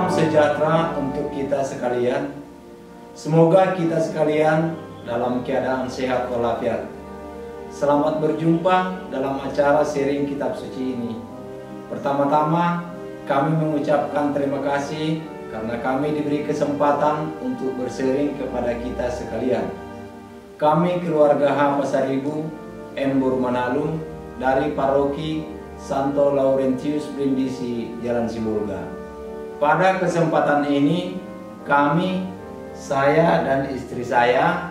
Salam sejahtera untuk kita sekalian. Semoga kita sekalian dalam keadaan sehat walafiat. Selamat berjumpa dalam acara sharing kitab suci ini. Pertama-tama kami mengucapkan terima kasih karena kami diberi kesempatan untuk bersharing kepada kita sekalian. Kami keluarga H. Pasaribu, M. Manalung dari Paroki Santo Laurentius Brindisi, Jalan Sibolga. Pada kesempatan ini kami, saya dan istri saya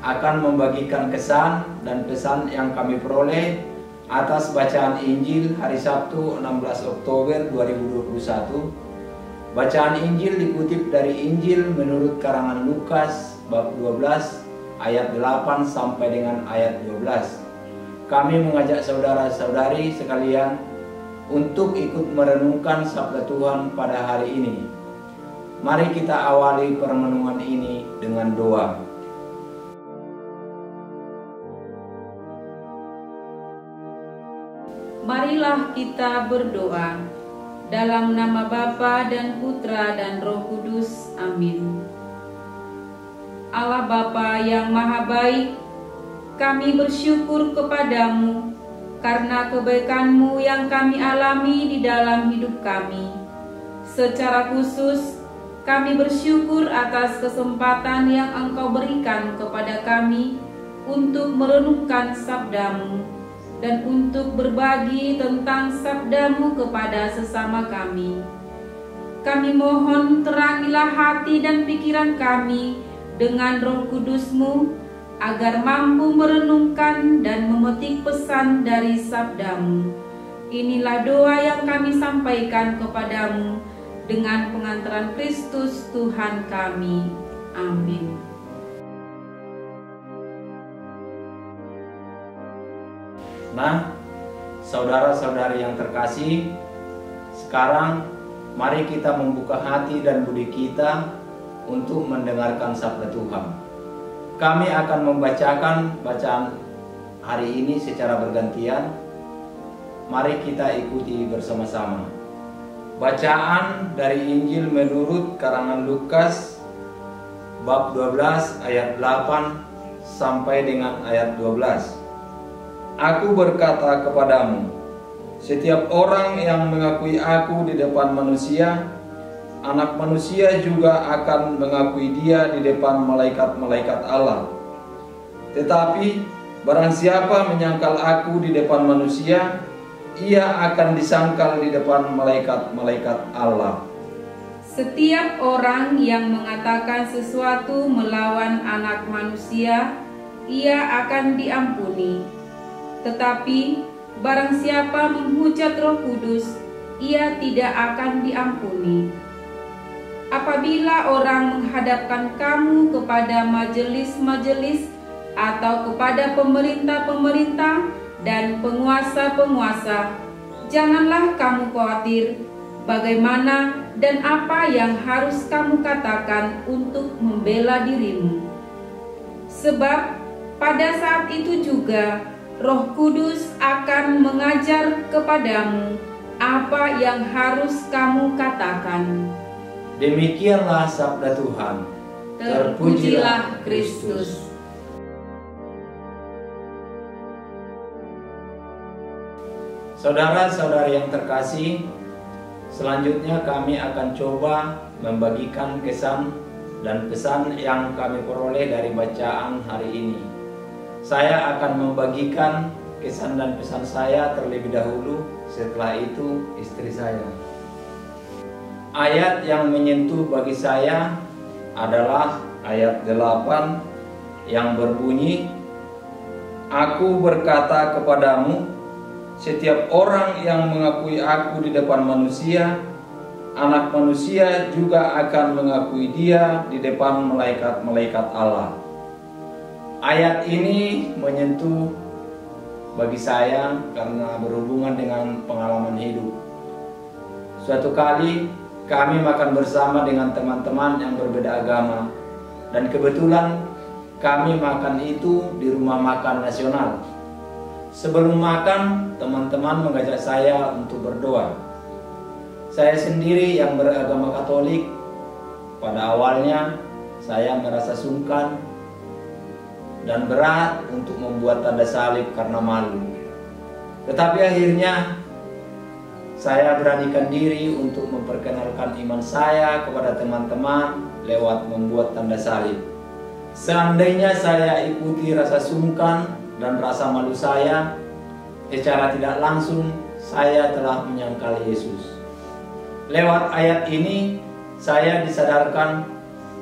akan membagikan kesan dan pesan yang kami peroleh atas bacaan Injil hari Sabtu 16 Oktober 2021. Bacaan Injil dikutip dari Injil menurut karangan Lukas bab 12 ayat 8 sampai dengan ayat 12. Kami mengajak saudara-saudari sekalian untuk ikut merenungkan sabda Tuhan pada hari ini. Mari kita awali perenungan ini dengan doa. Marilah kita berdoa. Dalam nama Bapa dan Putra dan Roh Kudus. Amin. Allah Bapa yang Maha Baik, kami bersyukur kepadamu karena kebaikan-Mu yang kami alami di dalam hidup kami. Secara khusus, kami bersyukur atas kesempatan yang Engkau berikan kepada kami untuk merenungkan sabda-Mu dan untuk berbagi tentang sabda-Mu kepada sesama kami. Kami mohon terangilah hati dan pikiran kami dengan Roh Kudus-Mu, agar mampu merenungkan dan memetik pesan dari sabda-Mu. Inilah doa yang kami sampaikan kepadamu dengan pengantaran Kristus Tuhan kami. Amin. Nah, saudara-saudari yang terkasih, sekarang mari kita membuka hati dan budi kita untuk mendengarkan sabda Tuhan. Kami akan membacakan bacaan hari ini secara bergantian. Mari kita ikuti bersama-sama. Bacaan dari Injil menurut karangan Lukas bab 12 ayat 8 sampai dengan ayat 12. Aku berkata kepadamu, setiap orang yang mengakui aku di depan manusia, Anak manusia juga akan mengakui dia di depan malaikat-malaikat Allah. Tetapi barang siapa menyangkal aku di depan manusia, ia akan disangkal di depan malaikat-malaikat Allah. Setiap orang yang mengatakan sesuatu melawan Anak manusia, ia akan diampuni. Tetapi barang siapa menghujat Roh Kudus, ia tidak akan diampuni. Apabila orang menghadapkan kamu kepada majelis-majelis atau kepada pemerintah-pemerintah dan penguasa-penguasa, janganlah kamu khawatir bagaimana dan apa yang harus kamu katakan untuk membela dirimu. Sebab pada saat itu juga Roh Kudus akan mengajar kepadamu apa yang harus kamu katakan. Demikianlah sabda Tuhan. Terpujilah Kristus. Saudara-saudari yang terkasih, selanjutnya kami akan coba membagikan kesan dan pesan yang kami peroleh dari bacaan hari ini. Saya akan membagikan kesan dan pesan saya terlebih dahulu, setelah itu istri saya. Ayat yang menyentuh bagi saya adalah ayat 8 yang berbunyi, Aku berkata kepadamu, setiap orang yang mengakui aku di depan manusia, Anak manusia juga akan mengakui dia di depan malaikat-malaikat Allah. Ayat ini menyentuh bagi saya karena berhubungan dengan pengalaman hidup. Suatu kali kami makan bersama dengan teman-teman yang berbeda agama, dan kebetulan kami makan itu di rumah makan nasional. Sebelum makan, teman-teman mengajak saya untuk berdoa. Saya sendiri yang beragama Katolik, pada awalnya saya merasa sungkan dan berat untuk membuat tanda salib karena malu. Tetapi akhirnya saya beranikan diri untuk memperkenalkan iman saya kepada teman-teman lewat membuat tanda salib. Seandainya saya ikuti rasa sungkan dan rasa malu saya, secara tidak langsung saya telah menyangkal Yesus. Lewat ayat ini saya disadarkan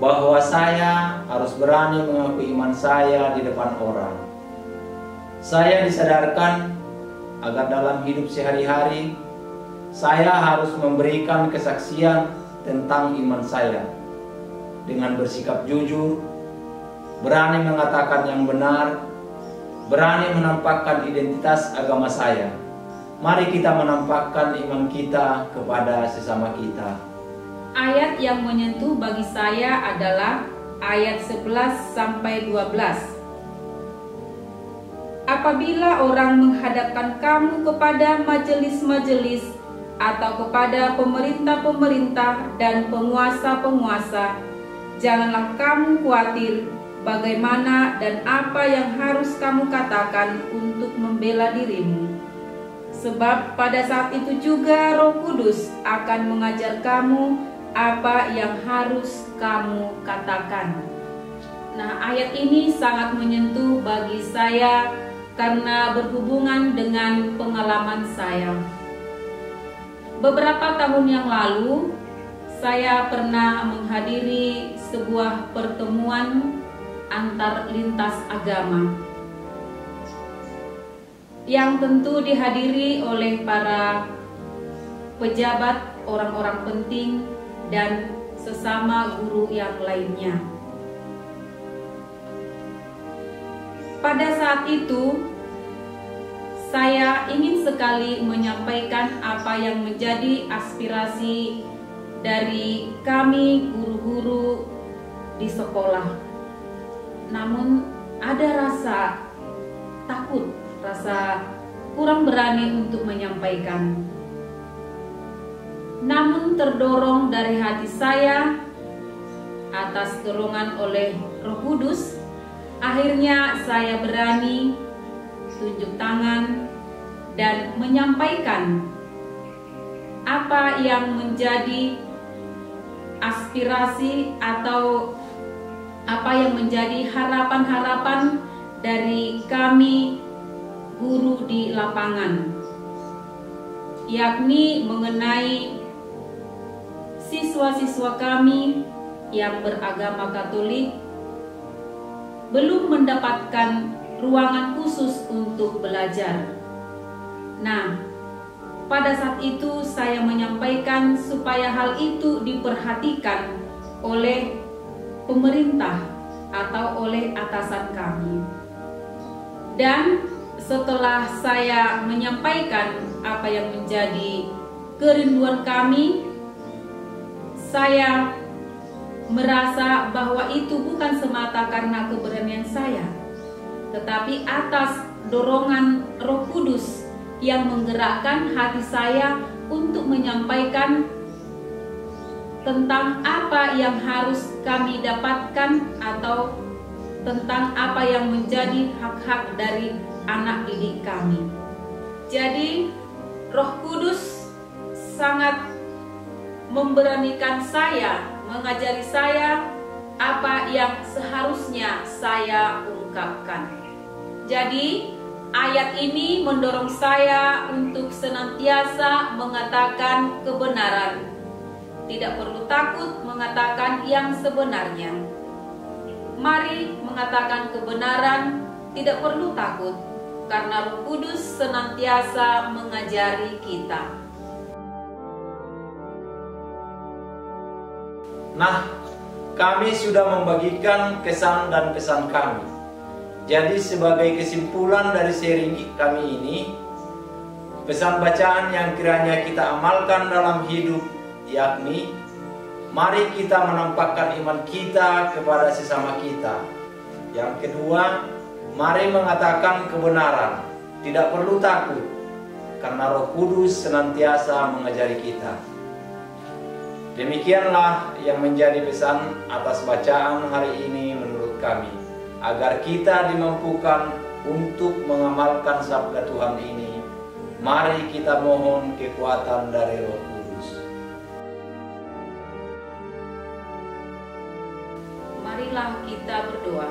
bahwa saya harus berani mengakui iman saya di depan orang. Saya disadarkan agar dalam hidup sehari-hari saya harus memberikan kesaksian tentang iman saya dengan bersikap jujur, berani mengatakan yang benar, berani menampakkan identitas agama saya. Mari kita menampakkan iman kita kepada sesama kita. Ayat yang menyentuh bagi saya adalah ayat 11 sampai 12. Apabila orang menghadapkan kamu kepada majelis-majelis atau kepada pemerintah-pemerintah dan penguasa-penguasa, janganlah kamu khawatir bagaimana dan apa yang harus kamu katakan untuk membela dirimu. Sebab pada saat itu juga Roh Kudus akan mengajar kamu apa yang harus kamu katakan. Nah, ayat ini sangat menyentuh bagi saya karena berhubungan dengan pengalaman saya. Beberapa tahun yang lalu, saya pernah menghadiri sebuah pertemuan antar lintas agama yang tentu dihadiri oleh para pejabat, orang-orang penting, dan sesama guru yang lainnya. Pada saat itu, saya ingin sekali menyampaikan apa yang menjadi aspirasi dari kami guru-guru di sekolah. Namun ada rasa takut, rasa kurang berani untuk menyampaikan. Namun terdorong dari hati saya atas dorongan oleh Roh Kudus, akhirnya saya berani tunjuk tangan dan menyampaikan apa yang menjadi aspirasi atau apa yang menjadi harapan-harapan dari kami guru di lapangan, yakni mengenai siswa-siswa kami yang beragama Katolik belum mendapatkan ruangan khusus untuk belajar. Nah, pada saat itu saya menyampaikan supaya hal itu diperhatikan oleh pemerintah atau oleh atasan kami. Dan setelah saya menyampaikan apa yang menjadi kerinduan kami, saya merasa bahwa itu bukan semata karena keberanian saya, tetapi atas dorongan Roh Kudus yang menggerakkan hati saya untuk menyampaikan tentang apa yang harus kami dapatkan atau tentang apa yang menjadi hak-hak dari anak didik kami. Jadi Roh Kudus sangat memberanikan saya, mengajari saya apa yang seharusnya saya ungkapkan. Jadi ayat ini mendorong saya untuk senantiasa mengatakan kebenaran. Tidak perlu takut mengatakan yang sebenarnya. Mari mengatakan kebenaran, tidak perlu takut, karena Roh Kudus senantiasa mengajari kita. Nah, kami sudah membagikan kesan dan pesan kami. Jadi sebagai kesimpulan dari sharing kami ini, pesan bacaan yang kiranya kita amalkan dalam hidup, yakni mari kita menampakkan iman kita kepada sesama kita. Yang kedua, mari mengatakan kebenaran, tidak perlu takut, karena Roh Kudus senantiasa mengajari kita. Demikianlah yang menjadi pesan atas bacaan hari ini menurut kami, agar kita dimampukan untuk mengamalkan sabda Tuhan ini. Mari kita mohon kekuatan dari Roh Kudus. Marilah kita berdoa.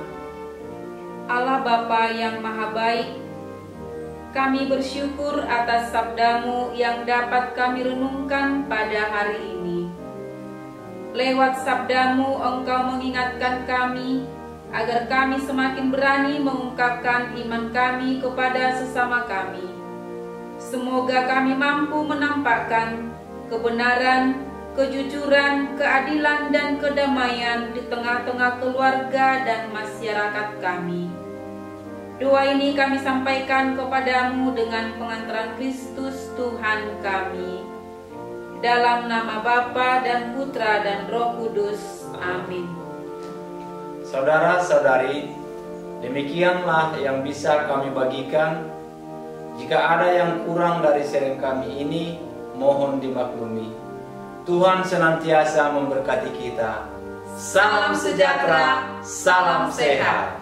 Allah Bapa yang Maha Baik, kami bersyukur atas sabda-Mu yang dapat kami renungkan pada hari ini. Lewat sabda-Mu Engkau mengingatkan kami agar kami semakin berani mengungkapkan iman kami kepada sesama kami. Semoga kami mampu menampakkan kebenaran, kejujuran, keadilan, dan kedamaian di tengah-tengah keluarga dan masyarakat kami. Doa ini kami sampaikan kepadamu dengan pengantaran Kristus Tuhan kami. Dalam nama Bapa dan Putra dan Roh Kudus. Amin. Saudara-saudari, demikianlah yang bisa kami bagikan. Jika ada yang kurang dari sharing kami ini, mohon dimaklumi. Tuhan senantiasa memberkati kita. Salam sejahtera, salam sehat.